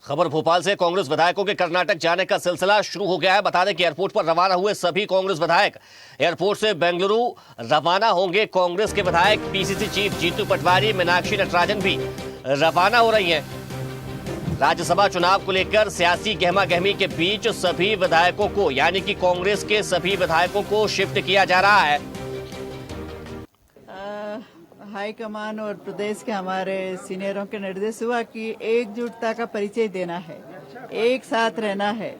खबर भोपाल से। कांग्रेस विधायकों के कर्नाटक जाने का सिलसिला शुरू हो गया है। बता दें कि एयरपोर्ट पर रवाना हुए सभी कांग्रेस विधायक एयरपोर्ट से बेंगलुरु रवाना होंगे। कांग्रेस के विधायक पीसीसी चीफ जीतू पटवारी, मीनाक्षी नटराजन भी रवाना हो रही हैं। राज्यसभा चुनाव को लेकर सियासी गहमा गहमी के बीच सभी विधायकों को, यानी कि कांग्रेस के सभी विधायकों को शिफ्ट किया जा रहा है। हाईकमान और प्रदेश के हमारे सीनियरों के निर्देश हुआ कि एकजुटता का परिचय देना है, एक साथ रहना है।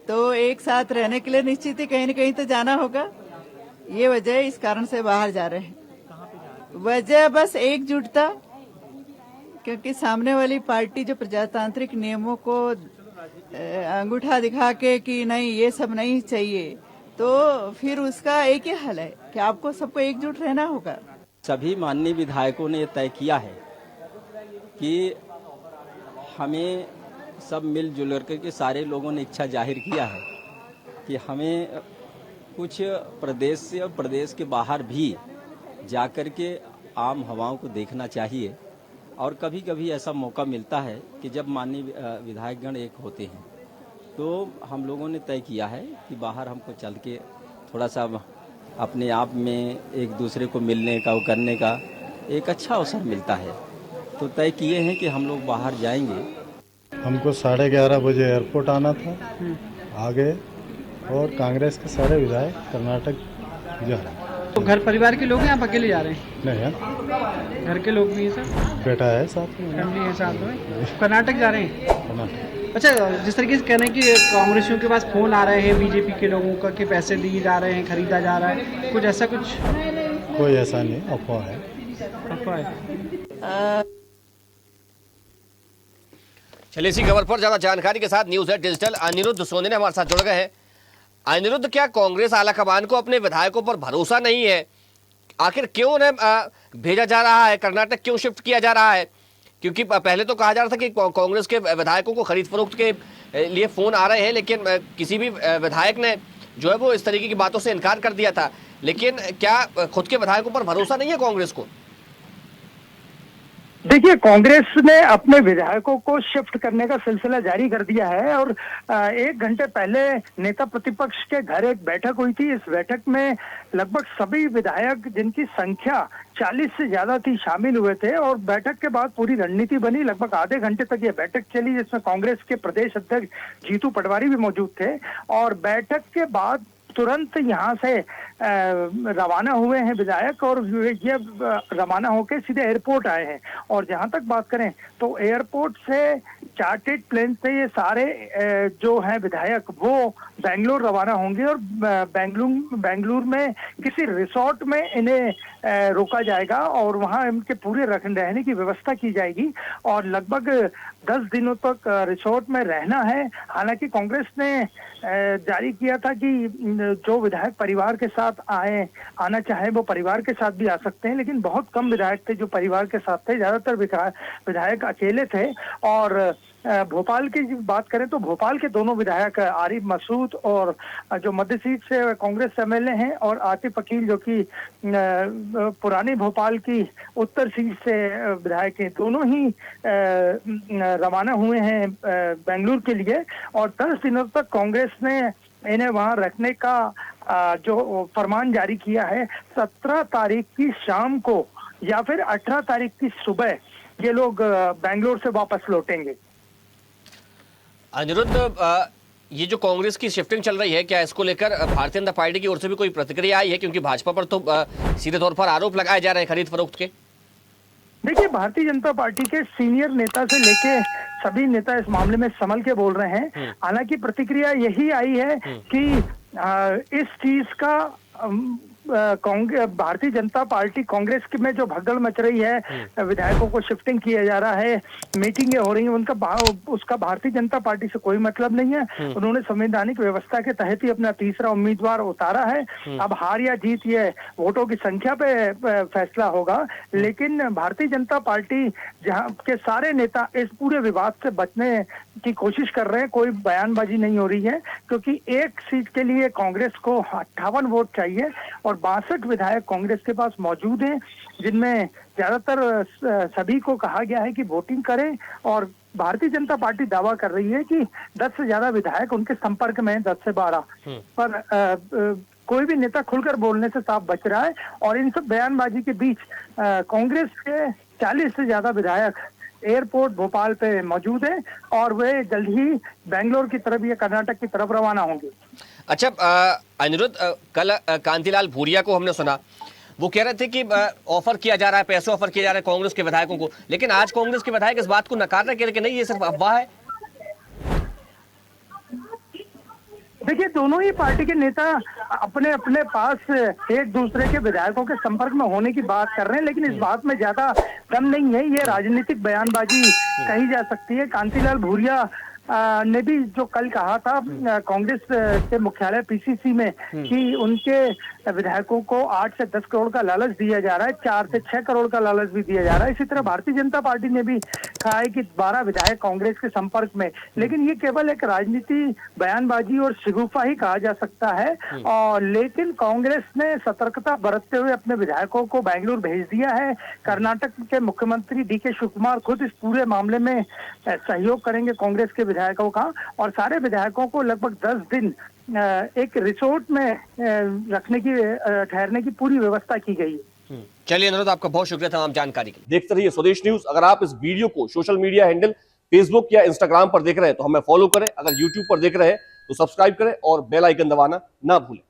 तो एक साथ रहने के लिए निश्चित ही कहीं न कहीं तो जाना होगा। ये वजह, इस कारण से बाहर जा रहे हैं। वजह बस एकजुटता, क्योंकि सामने वाली पार्टी जो प्रजातांत्रिक नियमों को अंगूठा दिखा के कि नहीं ये सब नहीं चाहिए, तो फिर उसका एक ही हल है कि आपको सबको एकजुट रहना होगा। सभी माननीय विधायकों ने तय किया है कि हमें सब मिलजुल करके सारे लोगों ने इच्छा जाहिर किया है कि हमें कुछ प्रदेश से और प्रदेश के बाहर भी जाकर के आम हवाओं को देखना चाहिए। और कभी कभी ऐसा मौका मिलता है कि जब माननीय विधायकगण एक होते हैं, तो हम लोगों ने तय किया है कि बाहर हमको चल के थोड़ा सा अपने आप में एक दूसरे को मिलने का, वो करने का एक अच्छा अवसर मिलता है। तो तय किए हैं कि हम लोग बाहर जाएंगे। हमको 11:30 बजे एयरपोर्ट आना था, आ गए। और कांग्रेस के सारे विधायक कर्नाटक जा रहे हैं। तो घर परिवार के लोग हैं, आप अकेले जा रहे हैं? नहीं है, घर के लोग भी हैं सर? बेटा है साथ में, फैमिली है साथ में। कर्नाटक जा रहे हैं? कर्नाटक। अच्छा, जिस तरीके से कह रहे हैं कि कांग्रेसियों के पास फोन आ रहे हैं बीजेपी के लोगों का कि पैसे दिए जा रहे हैं, खरीदा जा रहा है, कुछ ऐसा कुछ? कोई ऐसा नहीं, अफवाह है। अफवाह है। चलिए, इसी खबर पर ज्यादा जानकारी के साथ न्यूज है डिजिटल अनिरुद्ध सोनी ने हमारे साथ जुड़ गए हैं। अनिरुद्ध, क्या कांग्रेस आलाकमान को अपने विधायकों पर भरोसा नहीं है? आखिर क्यों उन्हें भेजा जा रहा है? कर्नाटक क्यों शिफ्ट किया जा रहा है? क्योंकि पहले तो कहा जा रहा था कि कांग्रेस के विधायकों को खरीद फरोख्त के लिए फोन आ रहे हैं, लेकिन किसी भी विधायक ने जो है वो इस तरीके की बातों से इनकार कर दिया था। लेकिन क्या खुद के विधायकों पर भरोसा नहीं है कांग्रेस को? देखिए, कांग्रेस ने अपने विधायकों को शिफ्ट करने का सिलसिला जारी कर दिया है और 1 घंटे पहले नेता प्रतिपक्ष के घर एक बैठक हुई थी। इस बैठक में लगभग सभी विधायक, जिनकी संख्या 40 से ज्यादा थी, शामिल हुए थे। और बैठक के बाद पूरी रणनीति बनी। लगभग आधे घंटे तक ये बैठक चली, जिसमें कांग्रेस के प्रदेश अध्यक्ष जीतू पटवारी भी मौजूद थे। और बैठक के बाद तुरंत यहाँ से रवाना हुए हैं विधायक, और ये रवाना होकर सीधे एयरपोर्ट आए हैं। और जहां तक बात करें तो एयरपोर्ट से चार्टेड प्लेन से ये सारे जो हैं विधायक, वो बेंगलुरु रवाना होंगे। और बेंगलुरु में किसी रिसोर्ट में इन्हें रोका जाएगा और वहां इनके पूरे रहने की व्यवस्था की जाएगी। और लगभग 10 दिनों तक रिसोर्ट में रहना है। हालांकि कांग्रेस ने जारी किया था कि जो विधायक परिवार के साथ आना चाहे वो परिवार के साथ भी आ सकते हैं, लेकिन बहुत कम विधायक थे जो परिवार के साथ थे। ज्यादातर विधायक अकेले थे। और भोपाल की बात करें तो भोपाल के दोनों विधायक आरिफ मसूद और जो मध्य सीट से कांग्रेस एमएलए हैं, और आतिफ अकील जो कि पुरानी भोपाल की उत्तर सीट से विधायक हैं, दोनों ही रवाना हुए हैं बेंगलुरु के लिए। और 10 दिनों तक कांग्रेस ने इन्हें वहां रखने का जो फरमान जारी किया है। 17 तारीख की शाम को या फिर 18 तारीख की सुबह ये लोग बेंगलुरु से वापस लौटेंगे। अनिरुद्ध, ये जो कांग्रेस की शिफ्टिंग चल रही है, क्या इसको लेकर भारतीय जनता पार्टी की ओर से भी कोई प्रतिक्रिया आई है? क्योंकि भाजपा पर तो सीधे तौर पर आरोप लगाए जा रहे हैं खरीद फरोख्त के। देखिए, भारतीय जनता पार्टी के सीनियर नेता से लेके सभी नेता इस मामले में संभल के बोल रहे हैं। हालांकि प्रतिक्रिया यही आई है कि इस चीज का भारतीय जनता पार्टी कांग्रेस में जो भगदड़ मच रही है, विधायकों को शिफ्टिंग किया जा रहा है, मीटिंगें हो रही हैं, उसका भारतीय जनता पार्टी से कोई मतलब नहीं है। उन्होंने संवैधानिक व्यवस्था के तहत ही अपना तीसरा उम्मीदवार उतारा है। अब हार या जीत ये वोटों की संख्या पे फैसला होगा। लेकिन भारतीय जनता पार्टी जहां के सारे नेता इस पूरे विवाद से बचने की कोशिश कर रहे हैं, कोई बयानबाजी नहीं हो रही है, क्योंकि एक सीट के लिए कांग्रेस को 58 वोट चाहिए और 62 विधायक कांग्रेस के पास मौजूद हैं, जिनमें ज्यादातर सभी को कहा गया है कि वोटिंग करें। और भारतीय जनता पार्टी दावा कर रही है कि 10 से ज्यादा विधायक उनके संपर्क में हैं, 10 से 12, पर कोई भी नेता खुलकर बोलने से साफ बच रहा है। और इन सब बयानबाजी के बीच कांग्रेस के 40 से ज्यादा विधायक एयरपोर्ट भोपाल पे मौजूद हैं और वे जल्द ही बेंगलोर की तरफ या कर्नाटक की तरफ रवाना होंगे। अच्छा अनिरुद्ध, कल कांतिलाल भूरिया को हमने सुना, वो कह रहे थे कि ऑफर किया जा रहा है, पैसे ऑफर किए जा रहे हैं कांग्रेस के विधायकों को, लेकिन आज कांग्रेस के विधायक इस बात को नकार रहे, कह रहे कि नहीं ये सिर्फ अफवाह है। देखिए, दोनों ही पार्टी के नेता अपने अपने पास एक दूसरे के विधायकों के संपर्क में होने की बात कर रहे हैं, लेकिन इस बात में ज्यादा दम नहीं है, ये राजनीतिक बयानबाजी कही जा सकती है। कांतिलाल भूरिया ने भी जो कल कहा था कांग्रेस के मुख्यालय पीसीसी में कि उनके विधायकों को 8 से 10 करोड़ का लालच दिया जा रहा है, 4 से 6 करोड़ का लालच भी दिया जा रहा है। इसी तरह भारतीय जनता पार्टी ने भी कहा है कि 12 विधायक कांग्रेस के संपर्क में, लेकिन ये केवल एक राजनीति बयानबाजी और शिगुफा ही कहा जा सकता है। और लेकिन कांग्रेस ने सतर्कता बरतते हुए अपने विधायकों को बेंगलुरु भेज दिया है। कर्नाटक के मुख्यमंत्री डीके शिवकुमार खुद इस पूरे मामले में सहयोग करेंगे कांग्रेस के विधायकों का, और सारे विधायकों को लगभग 10 दिन एक रिसोर्ट में रखने की ठहरने की पूरी व्यवस्था की गई है। चलिए अनिरुद्ध, आपका बहुत शुक्रिया तमाम जानकारी के लिए। देखते रहिए स्वदेश न्यूज। अगर आप इस वीडियो को सोशल मीडिया हैंडल फेसबुक या इंस्टाग्राम पर देख रहे हैं तो हमें फॉलो करें, अगर यूट्यूब पर देख रहे हैं तो सब्सक्राइब करें और बेल आइकन दबाना ना भूलें।